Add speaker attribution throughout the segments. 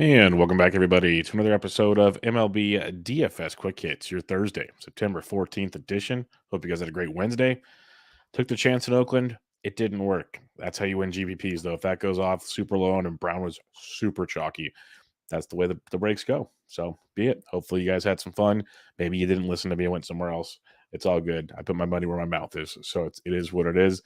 Speaker 1: And welcome back, everybody, to another episode of MLB DFS Quick Hits, your Thursday, September 14th edition. Hope you guys had a great Wednesday. Took the chance in Oakland. It didn't work. That's how you win GPPs, though. If that goes off super low and Brown was super chalky, that's the way the breaks go. So be it. Hopefully, you guys had some fun. Maybe you didn't listen to me and went somewhere else. It's all good. I put my money where my mouth is. So it is what it is.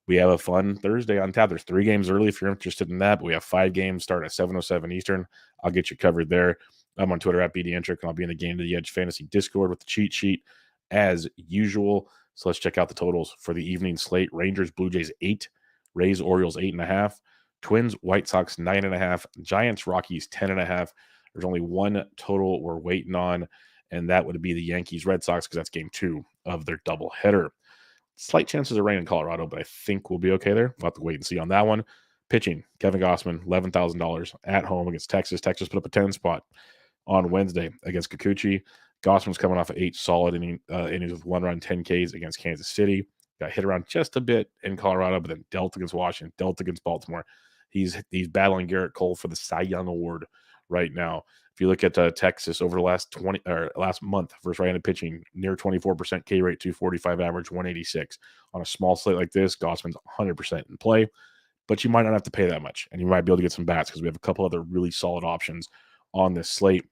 Speaker 1: We have a fun Thursday on tap. There's 3 games early if you're interested in that, but we have 5 games starting at 7:07 Eastern. I'll get you covered there. I'm on Twitter at BDentric, and I'll be in the Game to the Edge Fantasy Discord with the cheat sheet as usual. So let's check out the totals for the evening slate. Rangers, Blue Jays 8, Rays, Orioles 8.5, Twins, White Sox 9.5, Giants, Rockies 10.5. There's only one total we're waiting on, and that would be the Yankees, Red Sox, because that's game 2 of their doubleheader. Slight chances of rain in Colorado, but I think we'll be okay there. We'll have to wait and see on that one. Pitching, Kevin Gossman, $11,000 at home against Texas. Texas put up a 10 spot on Wednesday against Kikuchi. Gossman's coming off of 8 solid innings with 1 run, 10 Ks against Kansas City. Got hit around just a bit in Colorado, but then dealt against Washington, dealt against Baltimore. He's battling Garrett Cole for the Cy Young Award right now. If you look at Texas over the last month versus right-handed pitching, near 24% K rate, 245 average, 186. On a small slate like this, Gossman's 100% in play, but you might not have to pay that much, and you might be able to get some bats because we have a couple other really solid options on this slate,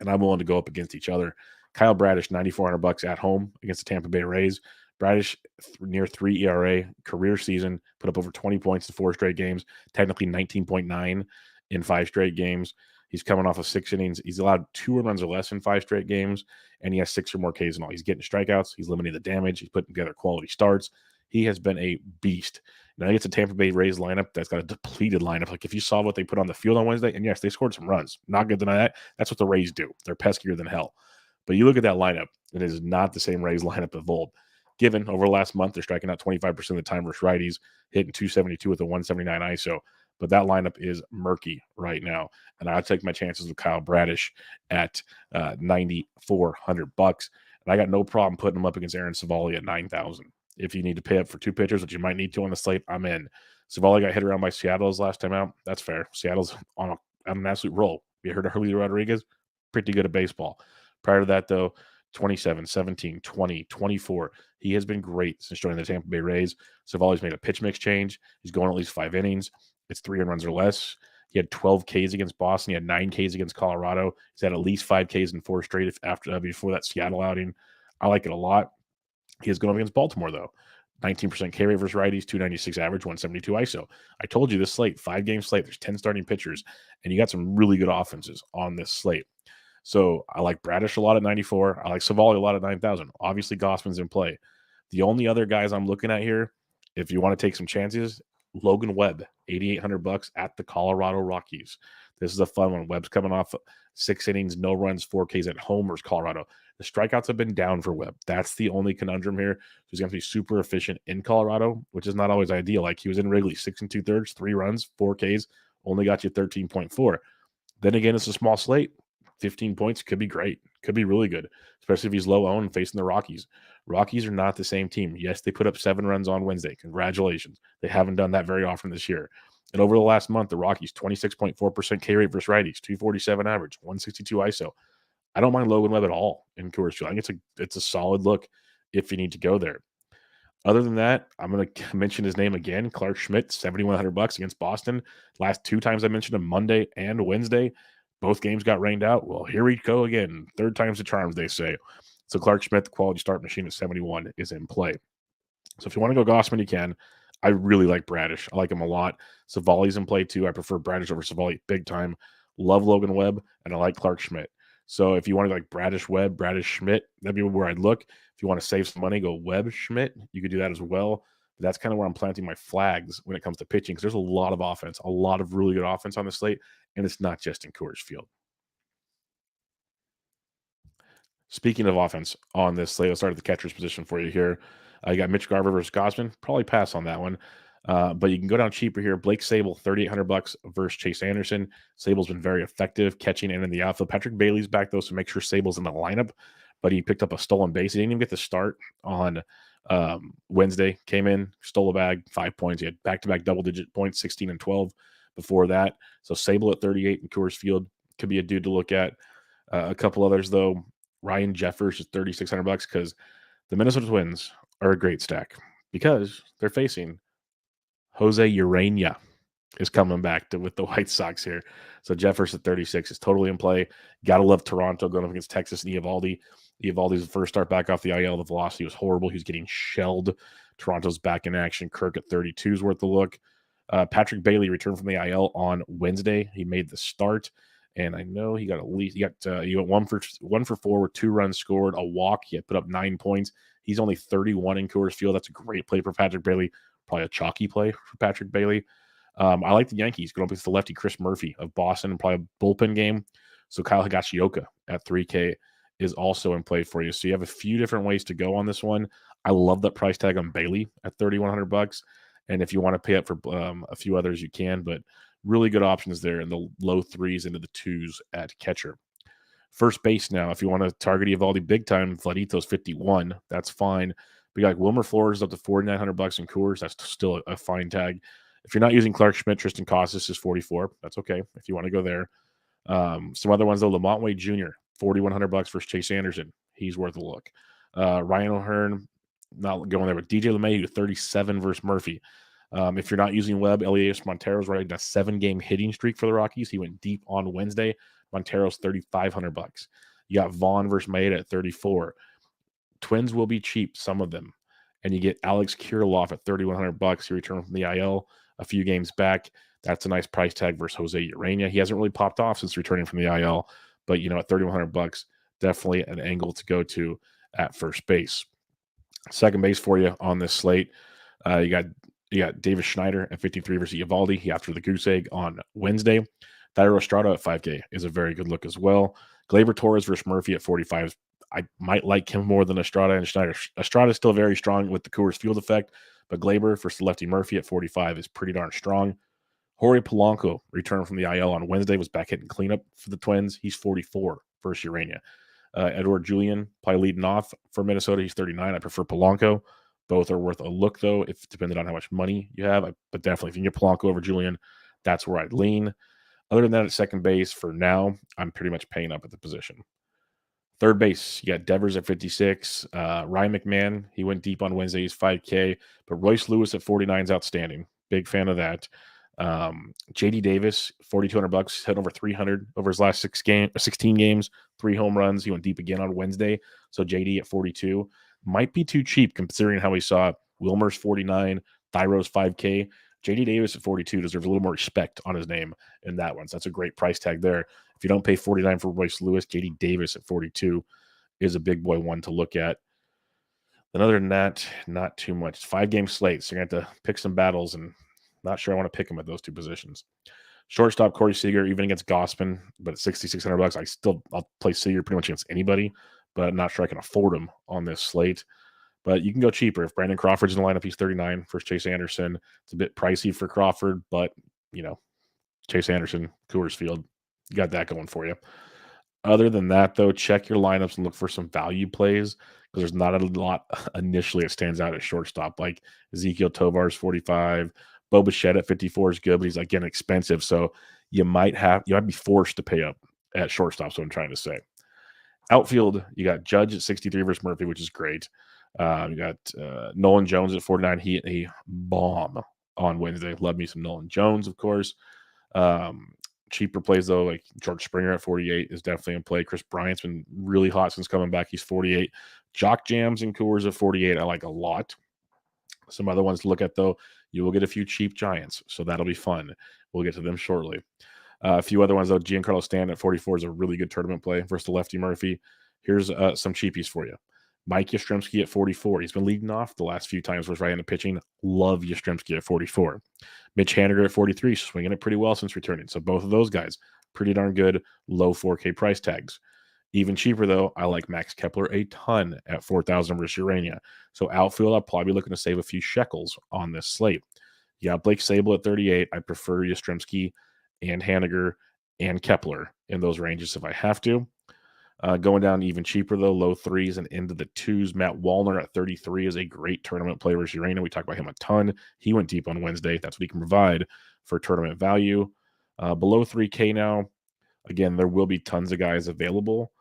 Speaker 1: and I'm willing to go up against each other. Kyle Bradish, $9,400 at home against the Tampa Bay Rays. Bradish near 3 ERA, career season, put up over 20 points in 4 straight games, technically 19.9 in 5 straight games. He's coming off of 6 innings. He's allowed 2 runs or less in 5 straight games, and he has 6 or more Ks in all. He's getting strikeouts. He's limiting the damage. He's putting together quality starts. He has been a beast. Now it's a Tampa Bay Rays lineup that's got a depleted lineup. Like if you saw what they put on the field on Wednesday, and yes, they scored some runs. Not going to deny that. That's what the Rays do. They're peskier than hell. But you look at that lineup, it is not the same Rays lineup of old. Given over the last month, they're striking out 25% of the time versus righties, hitting 272 with a 179 ISO. But that lineup is murky right now. And I'll take my chances with Kyle Bradish at $9,400. And I got no problem putting him up against Aaron Savali at 9,000. If you need to pay up for 2 pitchers, which you might need to on the slate, I'm in. Savali got hit around by Seattle his last time out. That's fair. Seattle's on an absolute roll. You heard of Julio Rodriguez? Pretty good at baseball. Prior to that, though, 27, 17, 20, 24. He has been great since joining the Tampa Bay Rays. Savali's made a pitch mix change. He's going at least 5 innings. It's 3 runs or less. He had 12 Ks against Boston. He had 9 Ks against Colorado. He's had at least 5 Ks in 4 straight before that Seattle outing. I like it a lot. He is going up against Baltimore, though. 19% K rate versus righties, 296 average, 172 ISO. I told you this slate, 5-game slate, there's 10 starting pitchers, and you got some really good offenses on this slate. So I like Bradish a lot at 94. I like Savali a lot at 9,000. Obviously, Gossman's in play. The only other guys I'm looking at here, if you want to take some chances, Logan Webb, $8,800 at the Colorado Rockies. This is a fun one. Webb's coming off 6 innings, no runs, 4 Ks at home versus Colorado. The strikeouts have been down for Webb. That's the only conundrum here. He's going to be super efficient in Colorado, which is not always ideal. Like he was in Wrigley, 6 2/3, 3 runs, 4 Ks, only got you 13.4. Then again, it's a small slate. 15 points could be great. Could be really good, especially if he's low owned facing the Rockies. Rockies are not the same team. Yes, they put up 7 runs on Wednesday. Congratulations. They haven't done that very often this year. And over the last month, the Rockies, 26.4% K rate versus righties, 247 average, 162 ISO. I don't mind Logan Webb at all in Coors Field. I think it's a solid look if you need to go there. Other than that, I'm going to mention his name again. Clark Schmidt, $7,100 against Boston. Last 2 times I mentioned him, Monday and Wednesday. Both games got rained out. Well, here we go again. 3rd time's the charm, they say. So Clark Schmidt, the quality start machine at 71, is in play. So if you want to go Gossman, you can. I really like Bradish. I like him a lot. Savali's in play too. I prefer Bradish over Savali big time. Love Logan Webb, and I like Clark Schmidt. So if you want to like Bradish Webb, Bradish Schmidt, that'd be where I'd look. If you want to save some money, go Webb Schmidt. You could do that as well. But that's kind of where I'm planting my flags when it comes to pitching because there's a lot of offense, a lot of really good offense on the slate, and it's not just in Coors Field. Speaking of offense on this slate, I'll start at the catcher's position for you here. You got Mitch Garver versus Gausman. Probably pass on that one. But you can go down cheaper here. Blake Sable, $3,800 versus Chase Anderson. Sable's been very effective catching in the outfield. Patrick Bailey's back, though, so make sure Sable's in the lineup. But he picked up a stolen base. He didn't even get the start on Wednesday. Came in, stole a bag, 5 points. He had back-to-back double-digit points, 16 and 12. before that. So Sable at 38 in Coors Field could be a dude to look at. A couple others though. Ryan Jeffers is $3,600 because the Minnesota Twins are a great stack because they're facing Jose Urena is coming back with the White Sox here. So Jeffers at 36 is totally in play. Gotta love Toronto going up against Texas and Eovaldi. Eovaldi's first start back off the IL. The velocity was horrible. He was getting shelled. Toronto's back in action. Kirk at 32 is worth a look. Patrick Bailey returned from the IL on Wednesday. He made the start, and I know he got at least he got 1 for 4 with 2 runs scored, a walk. He had put up 9 points. He's only 31 in Coors Field. That's a great play for Patrick Bailey. Probably a chalky play for Patrick Bailey. I like the Yankees going up against the lefty Chris Murphy of Boston, and probably a bullpen game. So Kyle Higashioka at 3K is also in play for you. So you have a few different ways to go on this one. I love that price tag on Bailey at $3,100. And if you want to pay up for a few others, you can. But really good options there in the low 3s into the 2s at catcher. First base now, if you want to target Eovaldi big time, Vladito's 51. That's fine. But you got Wilmer Flores up to $4,900 in Coors. That's still a fine tag. If you're not using Clark Schmidt, Tristan Casas is 44. That's okay if you want to go there. Some other ones though, Lamont Wade Jr. $4,100 versus Chase Anderson. He's worth a look. Ryan O'Hearn, not going there, but DJ LeMahieu 37 versus Murphy. If you're not using Webb, Elias Montero's riding a 7-game hitting streak for the Rockies. He went deep on Wednesday. Montero's $3,500. You got Vaughn versus Maeda at 34. Twins will be cheap, some of them. And you get Alex Kirilloff at $3,100. He returned from the IL a few games back. That's a nice price tag versus Jose Urena. He hasn't really popped off since returning from the IL, but at $3,100, definitely an angle to go to at first base. Second base for you on this slate, you got Davis Schneider at 53 versus Eovaldi. He after the goose egg on Wednesday. Thairo Estrada at 5K is a very good look as well. Gleyber Torres versus Murphy at 45. I might like him more than Estrada and Schneider. Estrada is still very strong with the Coors Field effect, but Gleyber versus lefty Murphy at 45 is pretty darn strong. Jorge Polanco returned from the IL on Wednesday, was back hitting cleanup for the Twins. He's 44 versus Urena. Edward Julian probably leading off for Minnesota. He's 39. I prefer Polanco. Both are worth a look, though, if depending on how much money you have. But definitely, if you can get Polanco over Julian, that's where I'd lean. Other than that, at second base, for now, I'm pretty much paying up at the position. Third base, you got Devers at 56. Ryan McMahon, he went deep on Wednesday. He's 5K. But Royce Lewis at 49 is outstanding. Big fan of that. JD Davis, $4,200, hit over 300 over his last 16 games, 3 home runs. He went deep again on Wednesday. So JD at 42 might be too cheap considering how we saw Wilmer's 49, Thyro's 5K. JD Davis at 42 deserves a little more respect on his name in that one. So that's a great price tag there. If you don't pay 49 for Royce Lewis, JD Davis at 42 is a big boy one to look at. And other than that, not too much. It's 5-game slate, so you're going to have to pick some battles, and not sure I want to pick him at those 2 positions. Shortstop, Corey Seager, even against Gossman, but at $6,600, I'll play Seager pretty much against anybody, but I'm not sure I can afford him on this slate. But you can go cheaper. If Brandon Crawford's in the lineup, he's 39 versus Chase Anderson. It's a bit pricey for Crawford, but, Chase Anderson, Coors Field, you got that going for you. Other than that, though, check your lineups and look for some value plays because there's not a lot initially that stands out at shortstop, like Ezekiel Tovar's 45. Bo Bichette at 54 is good, but he's, again, expensive. So you might be forced to pay up at shortstop, is what I'm trying to say. Outfield, you got Judge at 63 versus Murphy, which is great. You got Nolan Jones at 49. He hit a bomb on Wednesday. Love me some Nolan Jones, of course. Cheaper plays, though, like George Springer at 48 is definitely in play. Chris Bryant's been really hot since coming back. He's 48. Jock Jams and Coors at 48 I like a lot. Some other ones to look at, though, you will get a few cheap Giants, so that'll be fun. We'll get to them shortly. A few other ones, though. Giancarlo Stanton at 44 is a really good tournament play versus the lefty Murphy. Here's some cheapies for you. Mike Yastrzemski at 44. He's been leading off the last few times versus right-handed pitching. Love Yastrzemski at 44. Mitch Haniger at 43, swinging it pretty well since returning. So both of those guys, pretty darn good, low 4K price tags. Even cheaper, though, I like Max Kepler a ton at 4,000 versus Urena. So outfield, I'll probably be looking to save a few shekels on this slate. You got Blake Sable at 38. I prefer Yastrzemski and Haniger and Kepler in those ranges if I have to. Going down even cheaper, though, low 3s and into the 2s. Matt Wallner at 33 is a great tournament player versus Urena. We talk about him a ton. He went deep on Wednesday. That's what he can provide for tournament value. Below 3K now. Again, there will be tons of guys available,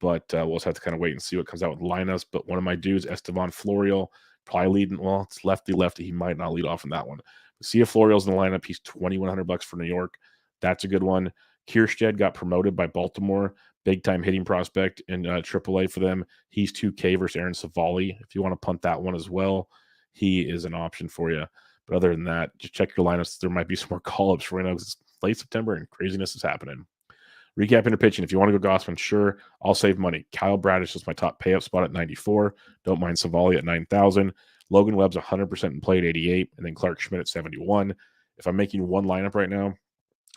Speaker 1: but we'll just have to kind of wait and see what comes out with lineups. But one of my dudes, Estevan Florial, probably leading. Well, it's lefty. He might not lead off in that one. See if Florial's in the lineup. He's $2,100 for New York. That's a good one. Kierstead got promoted by Baltimore. Big time hitting prospect in AAA for them. He's 2K versus Aaron Savali. If you want to punt that one as well, he is an option for you. But other than that, just check your lineups. There might be some more call-ups right now because it's late September and craziness is happening. Recapping the pitching. If you want to go Gossman, sure, I'll save money. Kyle Bradish is my top payout spot at 94. Don't mind Savali at 9,000. Logan Webb's 100% in play at 88, and then Clark Schmidt at 71. If I'm making one lineup right now,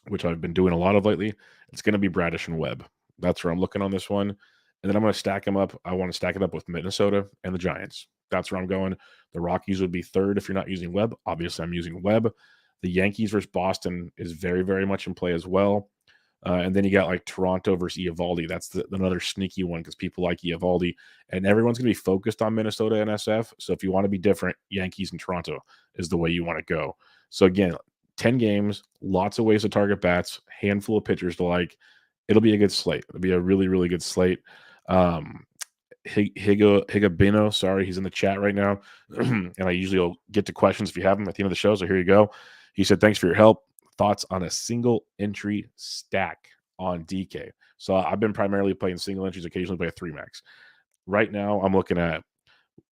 Speaker 1: which I've been doing a lot of lately, it's going to be Bradish and Webb. That's where I'm looking on this one. And then I'm going to stack them up. I want to stack it up with Minnesota and the Giants. That's where I'm going. The Rockies would be third if you're not using Webb. Obviously, I'm using Webb. The Yankees versus Boston is very, very much in play as well. And then you got like Toronto versus Eovaldi. That's another sneaky one because people like Eovaldi. And everyone's going to be focused on Minnesota and SF. So if you want to be different, Yankees and Toronto is the way you want to go. So again, 10 games, lots of ways to target bats, handful of pitchers to like. It'll be a good slate. It'll be a really, really good slate. Higabino, sorry, he's in the chat right now. And I usually will get to questions if you have them at the end of the show. So here you go. He said, thanks for your help. Thoughts on a single entry stack on DK. So I've been primarily playing single entries, occasionally play a 3-max. Right now, I'm looking at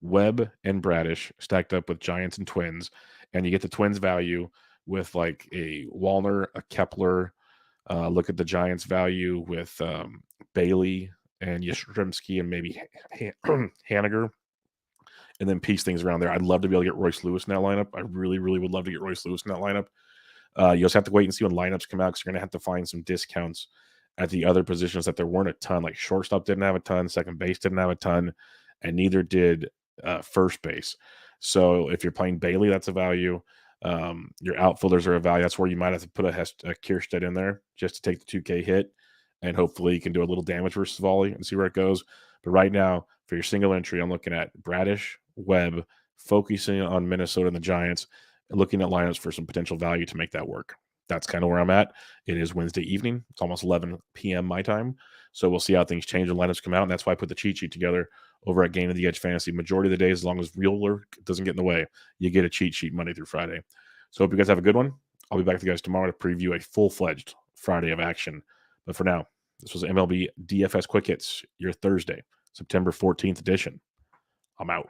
Speaker 1: Webb and Bradish stacked up with Giants and Twins, and you get the Twins value with like a Wallner, a Kepler. Look at the Giants value with Bailey and Yastrzemski and maybe Haniger, and then piece things around there. I'd love to be able to get Royce Lewis in that lineup. I really, really would love to get Royce Lewis in that lineup. You just have to wait and see when lineups come out because you're going to have to find some discounts at the other positions that there weren't a ton. Like shortstop didn't have a ton, second base didn't have a ton, and neither did first base. So if you're playing Bailey, that's a value. Your outfielders are a value. That's where you might have to put a Kierstead in there just to take the 2K hit, and hopefully you can do a little damage versus volley and see where it goes. But right now, for your single entry, I'm looking at Bradish, Webb, focusing on Minnesota and the Giants, and looking at lineups for some potential value to make that work. That's kind of where I'm at. It is Wednesday evening. It's almost 11 p.m. my time. So we'll see how things change when lineups come out. And that's why I put the cheat sheet together over at Game of the Edge Fantasy. Majority of the days, as long as real work doesn't get in the way, you get a cheat sheet Monday through Friday. So hope you guys have a good one. I'll be back with you guys tomorrow to preview a full-fledged Friday of action. But for now, this was MLB DFS Quick Hits, your Thursday, September 14th edition. I'm out.